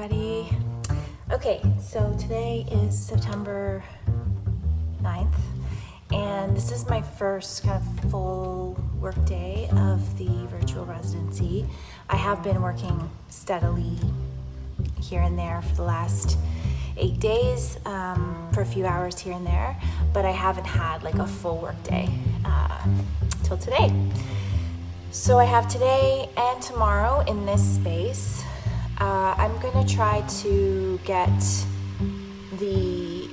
everybody. Okay, so today is September 9th, and this is my first kind of full work day of the virtual residency. I have been working steadily here and there for the last 8 days, for a few hours here and there, but I haven't had like a full work day till today. So I have today and tomorrow in this space. I'm going to try to get the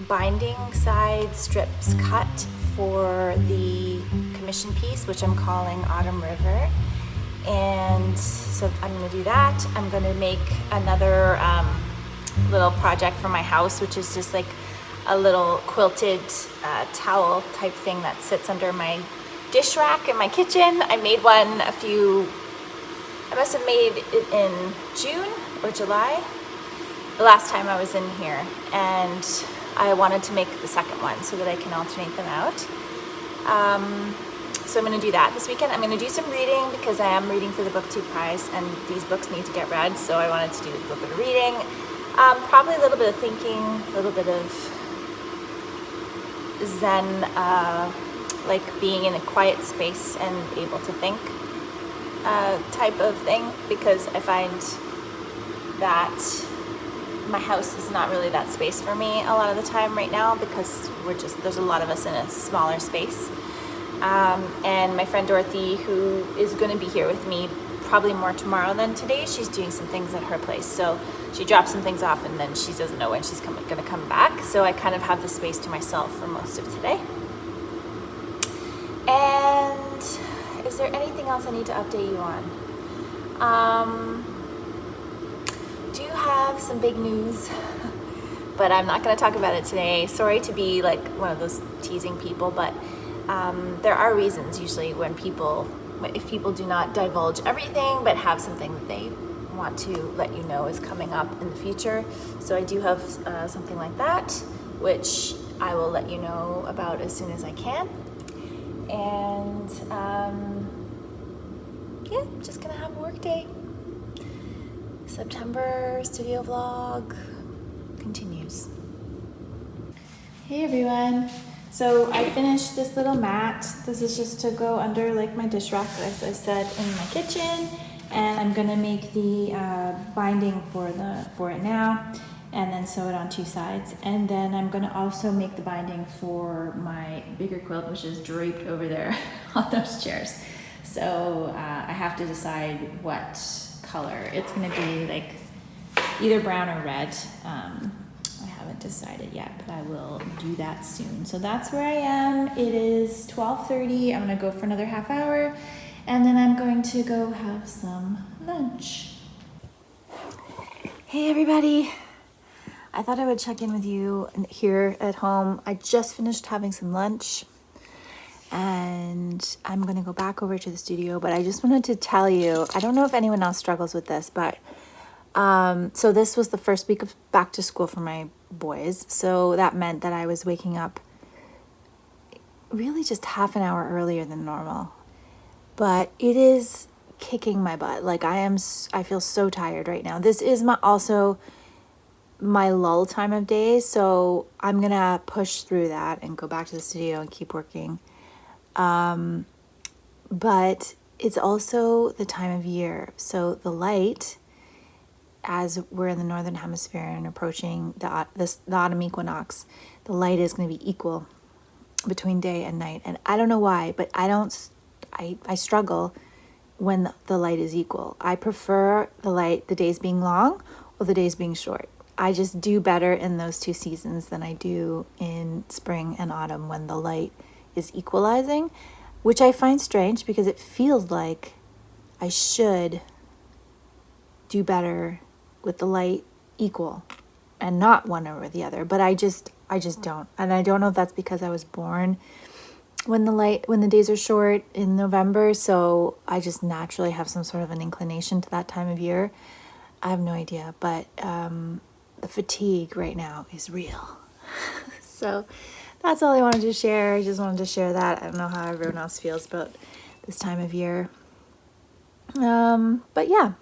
binding side strips cut for the commission piece, which I'm calling Autumn River. And so I'm going to do that. I'm going to make another little project for my house, which is just like a little quilted towel type thing that sits under my dish rack in my kitchen. I made one I must have made it in June or July, the last time I was in here, and I wanted to make the second one so that I can alternate them out. So I'm going to do that this weekend. I'm going to do some reading because I am reading for the BookTube prize, and these books need to get read, so I wanted to do a little bit of reading, probably a little bit of thinking, a little bit of Zen, like being in a quiet space and able to think type of thing, because I find that my house is not really that space for me a lot of the time right now, because there's a lot of us in a smaller space. And my friend Dorothy, who is going to be here with me probably more tomorrow than today, she's doing some things at her place. So she drops some things off and then she doesn't know when she's going to come back. So I kind of have the space to myself for most of today. And is there anything else I need to update you on? Do have some big news, but I'm not going to talk about it today. Sorry to be like one of those teasing people, but there are reasons usually if people do not divulge everything, but have something that they want to let you know is coming up in the future. So I do have something like that, which I will let you know about as soon as I can. And yeah, just gonna have a work day. September studio vlog continues. Hey everyone. So I finished this little mat. This is just to go under like my dish rack, as I said, in my kitchen. And I'm gonna make the binding for it now, and then sew it on two sides. And then I'm gonna also make the binding for my bigger quilt, which is draped over there on those chairs. So I have to decide what color. It's gonna be like either brown or red. I haven't decided yet, but I will do that soon. So that's where I am. It is 12:30. I'm gonna go for another half hour, and then I'm going to go have some lunch. Hey everybody. I thought I would check in with you here at home. I just finished having some lunch, and I'm gonna go back over to the studio, but I just wanted to tell you, I don't know if anyone else struggles with this, but so this was the first week of back to school for my boys. So that meant that I was waking up really just half an hour earlier than normal. But it is kicking my butt. Like I feel so tired right now. This is also my lull time of day. So I'm going to push through that and go back to the studio and keep working. But it's also the time of year. So the light, as we're in the northern hemisphere and approaching the autumn equinox, the light is going to be equal between day and night. And I don't know why, but I struggle when the light is equal. I prefer the days being long or the days being short. I just do better in those two seasons than I do in spring and autumn when the light is equalizing, which I find strange because it feels like I should do better with the light equal and not one over the other, but I just don't. And I don't know if that's because I was born when the days are short in November, so I just naturally have some sort of an inclination to that time of year. I have no idea, but the fatigue right now is real. So that's all I wanted to share. I just wanted to share that. I don't know how everyone else feels about this time of year. But yeah,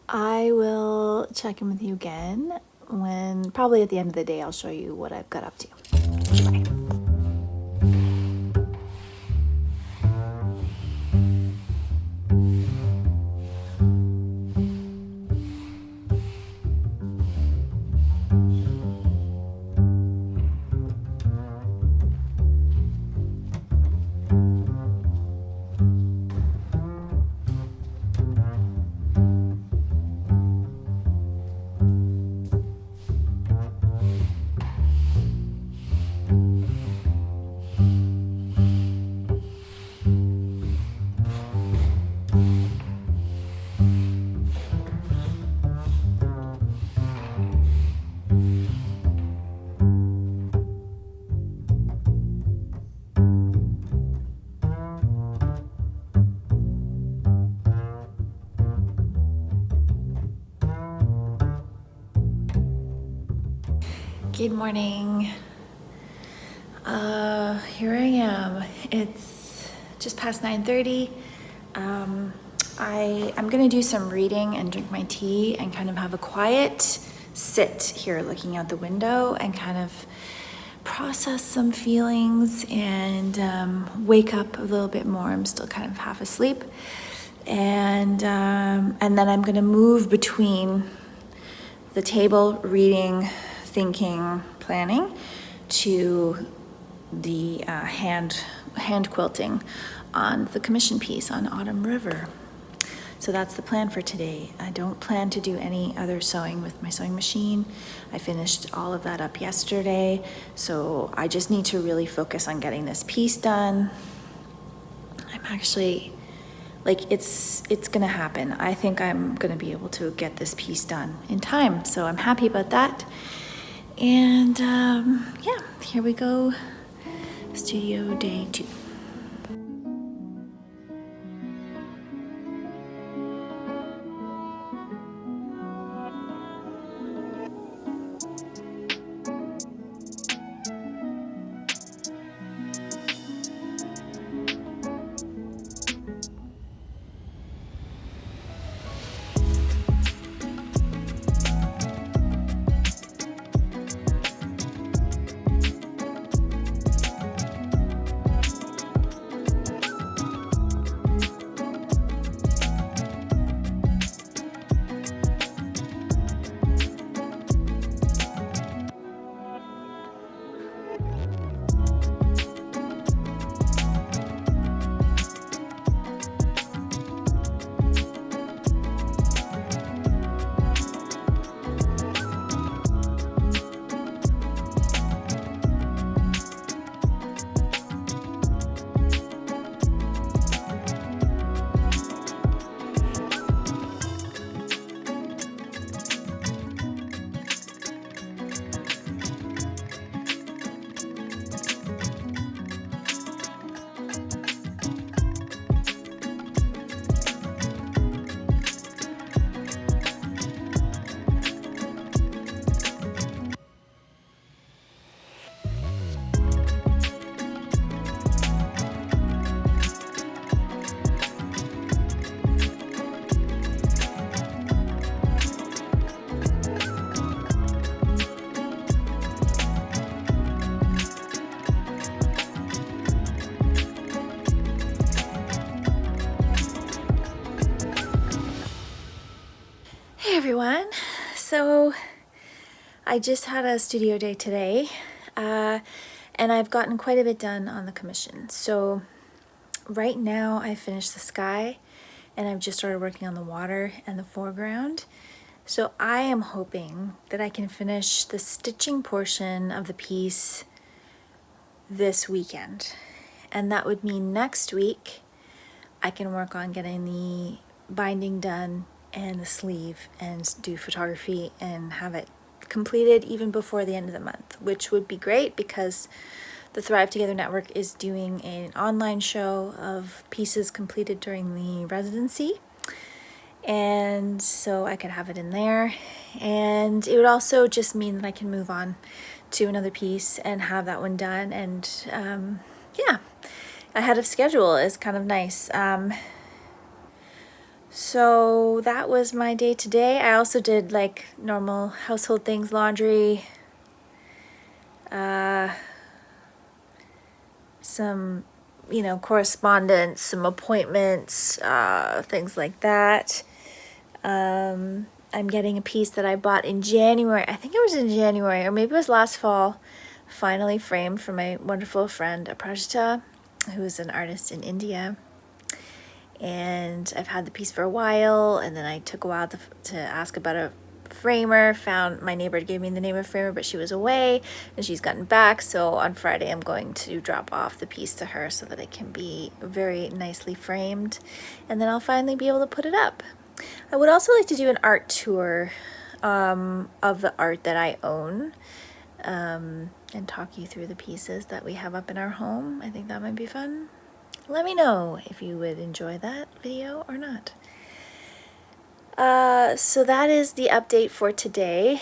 I will check in with you again when, probably at the end of the day, I'll show you what I've got up to. Bye. Good morning. Here I am. It's just past 9:30. I'm gonna do some reading and drink my tea and kind of have a quiet sit here looking out the window and kind of process some feelings and wake up a little bit more. I'm still kind of half asleep. And then I'm gonna move between the table, reading, thinking, planning, to the hand quilting on the commission piece on Autumn River. So that's the plan for today. I don't plan to do any other sewing with my sewing machine. I finished all of that up yesterday, so I just need to really focus on getting this piece done. I'm actually, like, it's gonna happen. I think I'm gonna be able to get this piece done in time, so I'm happy about that. And yeah, here we go. Studio day 2. Hey everyone, so I just had a studio day today, and I've gotten quite a bit done on the commission. So right now I finished the sky and I've just started working on the water and the foreground. So I am hoping that I can finish the stitching portion of the piece this weekend. And that would mean next week I can work on getting the binding done and the sleeve and do photography and have it completed even before the end of the month, which would be great because the Thrive Together Network is doing an online show of pieces completed during the residency. And so I could have it in there. And it would also just mean that I can move on to another piece and have that one done. And yeah, ahead of schedule is kind of nice. So that was my day today. I also did like normal household things, laundry, some, correspondence, some appointments, things like that. I'm getting a piece that I bought in January. I think it was in January, or maybe it was last fall, finally framed for my wonderful friend Aprajita, who's an artist in India. And I've had the piece for a while, and then I took a while to ask about a framer. Found my neighbor gave me the name of framer, but she was away and she's gotten back. So on Friday I'm going to drop off the piece to her so that it can be very nicely framed, and then I'll finally be able to put it up. I would also like to do an art tour of the art that I own, and talk you through the pieces that we have up in our home. I think that might be fun. Let me know if you would enjoy that video or not. So that is the update for today.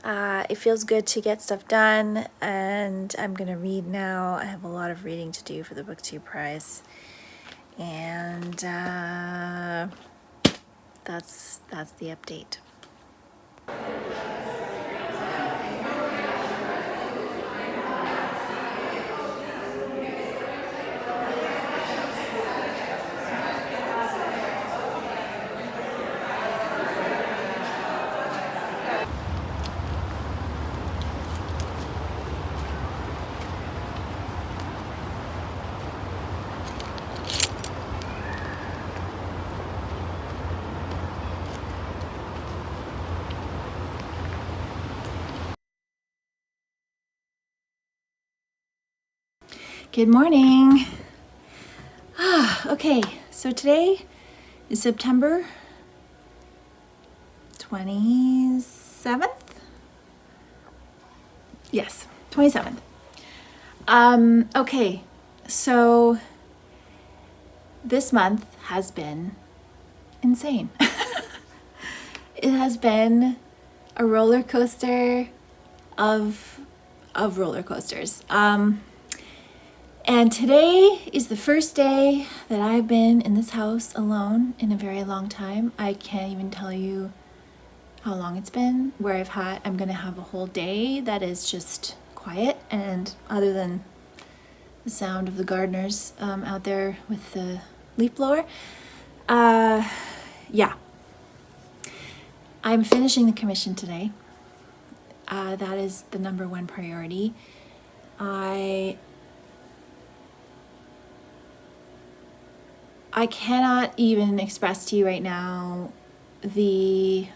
It feels good to get stuff done, and I'm gonna read now. I have a lot of reading to do for the BookTube Prize, and that's the update. Good morning. Okay, so today is September 27th? Yes, 27th. Okay, so this month has been insane. It has been a roller coaster of roller coasters. And today is the first day that I've been in this house alone in a very long time. I can't even tell you how long it's been, where I'm gonna have a whole day that is just quiet, and other than the sound of the gardeners out there with the leaf blower. Yeah. I'm finishing the commission today. That is the number one priority. I cannot even express to you right now the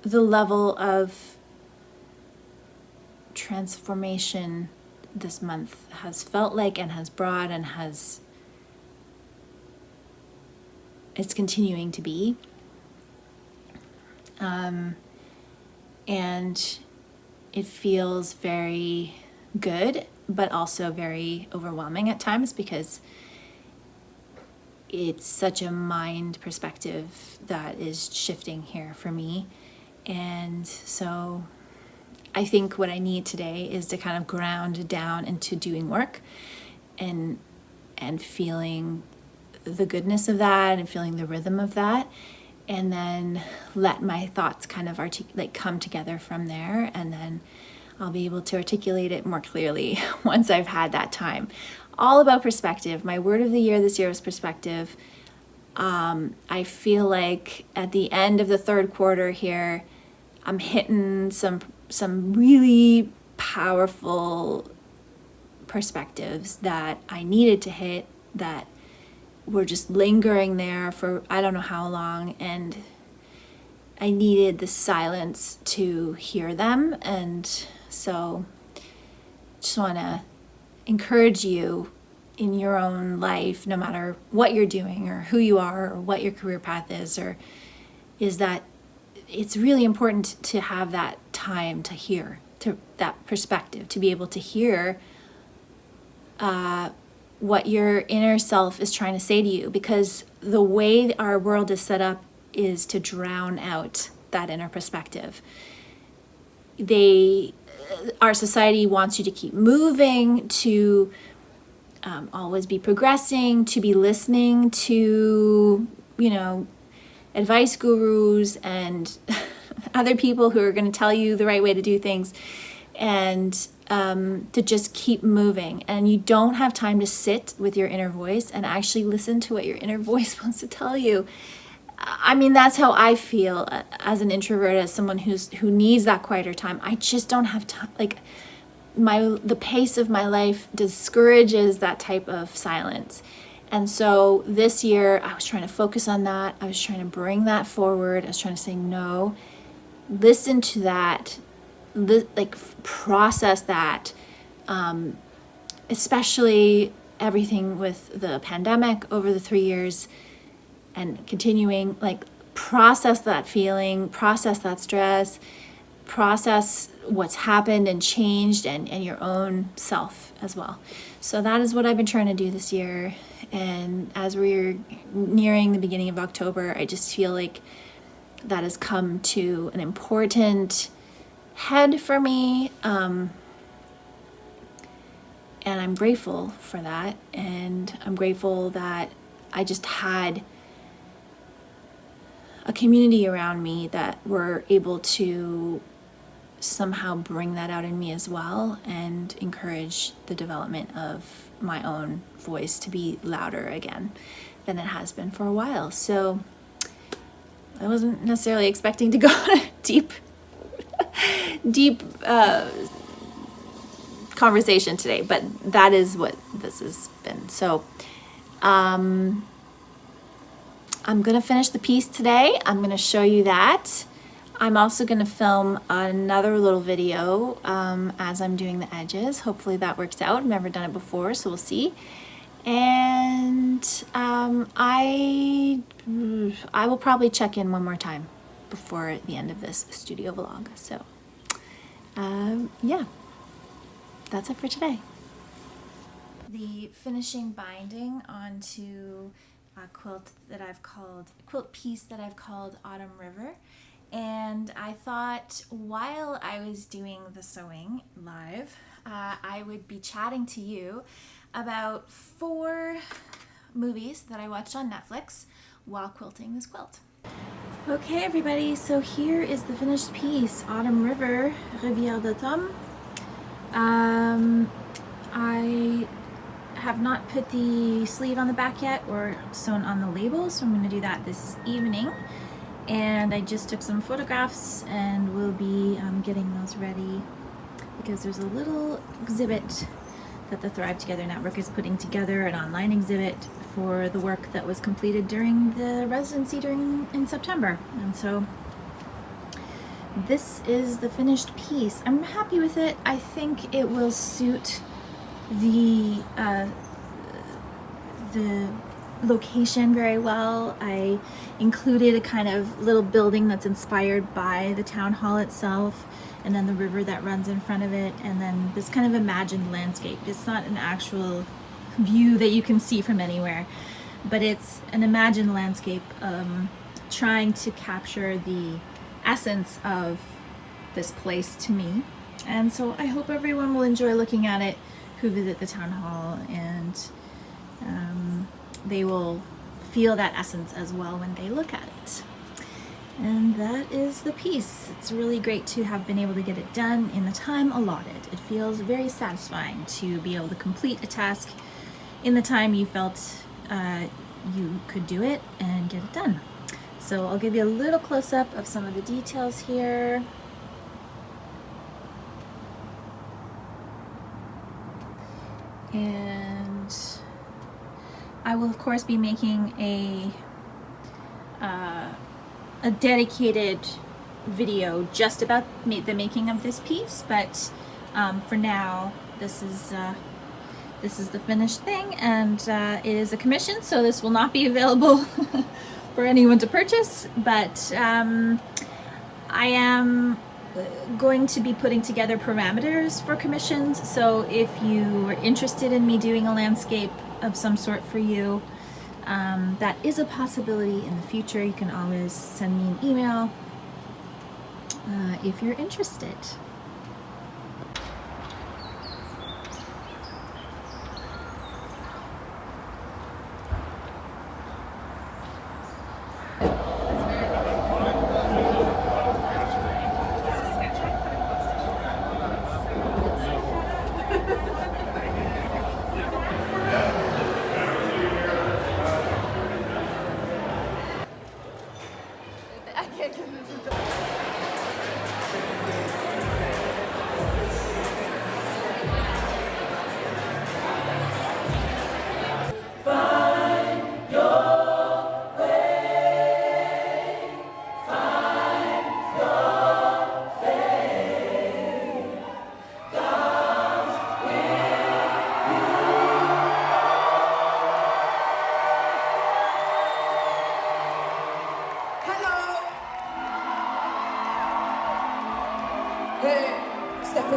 level of transformation this month has felt like, and has brought, and it's continuing to be. And it feels very good, but also very overwhelming at times, because it's such a mind perspective that is shifting here for me. And so I think what I need today is to kind of ground down into doing work and feeling the goodness of that and feeling the rhythm of that, and then let my thoughts kind of come together from there, and then I'll be able to articulate it more clearly once I've had that time. All about perspective. My word of the year this year is perspective. I feel like at the end of the third quarter here, I'm hitting some really powerful perspectives that I needed to hit, that were just lingering there for I don't know how long, and I needed the silence to hear them. And so just want to encourage you in your own life, no matter what you're doing or who you are or what your career path is that it's really important to have that time to hear, to that perspective, to be able to hear what your inner self is trying to say to you, because the way our world is set up is to drown out that inner perspective. Our society wants you to keep moving, to always be progressing, to be listening to, advice gurus and other people who are going to tell you the right way to do things, and to just keep moving. And you don't have time to sit with your inner voice and actually listen to what your inner voice wants to tell you. I mean, that's how I feel as an introvert, as someone who needs that quieter time. I just don't have time. Like, the pace of my life discourages that type of silence. And so this year I was trying to focus on that. I was trying to bring that forward. I was trying to say no, listen to that, process that, especially everything with the pandemic over the 3 years and continuing, process that feeling, process that stress, process what's happened and changed, and your own self as well. So that is what I've been trying to do this year. And as we're nearing the beginning of October, I just feel like that has come to an important head for me. And I'm grateful for that. And I'm grateful that I just had a community around me that were able to somehow bring that out in me as well, and encourage the development of my own voice to be louder again than it has been for a while. So I wasn't necessarily expecting to go on a deep conversation today, but that is what this has been. So I'm going to finish the piece today. I'm going to show you that. I'm also going to film another little video as I'm doing the edges. Hopefully that works out. I've never done it before, so we'll see. And I will probably check in one more time before the end of this studio vlog. So yeah, that's it for today. The finishing binding onto a quilt piece that I've called Autumn River. And I thought while I was doing the sewing live, I would be chatting to you about 4 movies that I watched on Netflix while quilting this quilt. Okay, everybody, so here is the finished piece, Autumn River, Rivière d'automne. I have not put the sleeve on the back yet or sewn on the label, so I'm going to do that this evening. And I just took some photographs and we'll be getting those ready, because there's a little exhibit that the Thrive Together Network is putting together, an online exhibit for the work that was completed during the residency in September. And so this is the finished piece. I'm happy with it. I think it will suit the location very well. I included a kind of little building that's inspired by the town hall itself, and then the river that runs in front of it, and then this kind of imagined landscape. It's not an actual view that you can see from anywhere, but it's an imagined landscape trying to capture the essence of this place to me. And so I hope everyone will enjoy looking at it who visit the town hall, and they will feel that essence as well when they look at it. And that is the piece. It's really great to have been able to get it done in the time allotted. It feels very satisfying to be able to complete a task in the time you felt you could do it and get it done. So I'll give you a little close-up of some of the details here. And I will of course be making a dedicated video just about the making of this piece, but for now this is the finished thing, and it is a commission, so this will not be available for anyone to purchase, but I am going to be putting together parameters for commissions. So if you are interested in me doing a landscape of some sort for you, that is a possibility in the future. You can always send me an email if you're interested.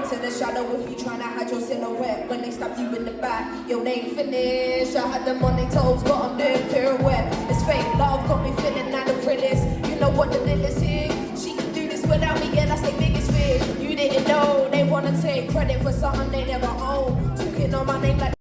into the shadow if you tryna hide your silhouette. When they stab you in the back, your name finished. I had them on their toes, got them doing pirouette. It's fake love, got me feeling like the realest. You know what the deal is here. She can do this without me, yeah, that's their biggest fear. You didn't know, they wanna take credit for something they never own. Talking on my name like